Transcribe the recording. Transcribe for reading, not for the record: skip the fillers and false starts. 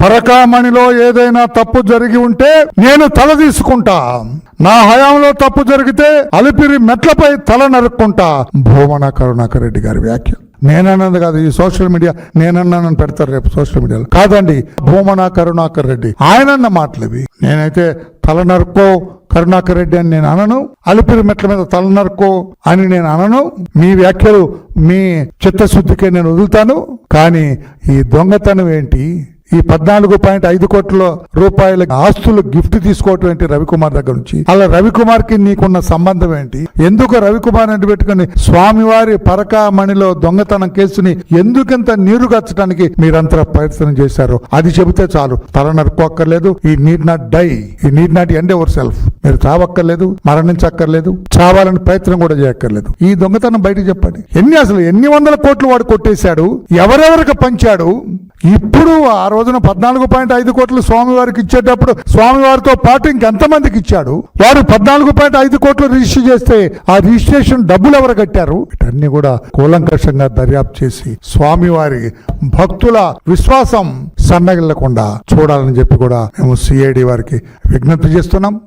పరకామణిలో ఏదైనా తప్పు జరిగి ఉంటే నేను తల తీసుకుంటా. నా హయాంలో తప్పు జరిగితే అలిపిరి మెట్లపై తల నరుక్కుంటా. భూమన కరుణాకర్ రెడ్డి గారి వ్యాఖ్య. నేనన్నది కాదు, ఈ సోషల్ మీడియా నేనన్నానని పెడతారు రేపు సోషల్ మీడియాలో. కాదండి, భూమన కరుణాకర్ రెడ్డి ఆయనన్న మాటలు ఇవి. నేనైతే తల నరుక్కో కరుణాకర్ రెడ్డి అని నేను అనను, అలిపిరి మెట్ల మీద తల నరుక్కో అని నేను అనను. మీ వ్యాఖ్యలు మీ చిత్తశుద్ధికే నేను వదులుతాను. కానీ ఈ దొంగతనం ఏంటి? ఈ 14.5 కోట్ల రూపాయల ఆస్తులు గిఫ్ట్ తీసుకోవటం ఏంటి రవికుమార్ దగ్గర నుంచి? అలా రవికుమార్ కి నీకున్న సంబంధం ఏంటి? ఎందుకు రవికుమార్ అని పెట్టుకుని స్వామివారి పరకామణిలో దొంగతనం కేసుని ఎందుకంత నీరుగచ్చడానికి మీరంతా ప్రయత్నం చేశారు అది చెబితే చాలు. తల నరుక్కోక్కర్లేదు. ఈ నీడ్ నాట్ డై, ఈ need not end your self. మీరు చావక్కర్లేదు, మరణించక్కర్లేదు, చావాలని ప్రయత్నం కూడా చేయక్కర్లేదు. ఈ దొంగతనం బయటకు చెప్పండి. ఎన్ని వందల కోట్లు వాడు కొట్టేశాడు, ఎవరెవరికి పంచాడు? ఇప్పుడు ఆ రోజున 14.5 కోట్లు స్వామివారికి ఇచ్చేటప్పుడు స్వామివారితో పాటు ఇంకెంతమందికి ఇచ్చాడు? వారు 14.5 కోట్లు రిజిస్టర్ చేస్తే ఆ రిజిస్ట్రేషన్ డబ్బులు ఎవరు కట్టారు? వీటన్ని కూడా కూలంకషంగా దర్యాప్తు చేసి స్వామివారి భక్తుల విశ్వాసం సన్నగిల్లకుండా చూడాలని చెప్పి కూడా మేము సిఐడి వారికి విజ్ఞప్తి చేస్తున్నాం.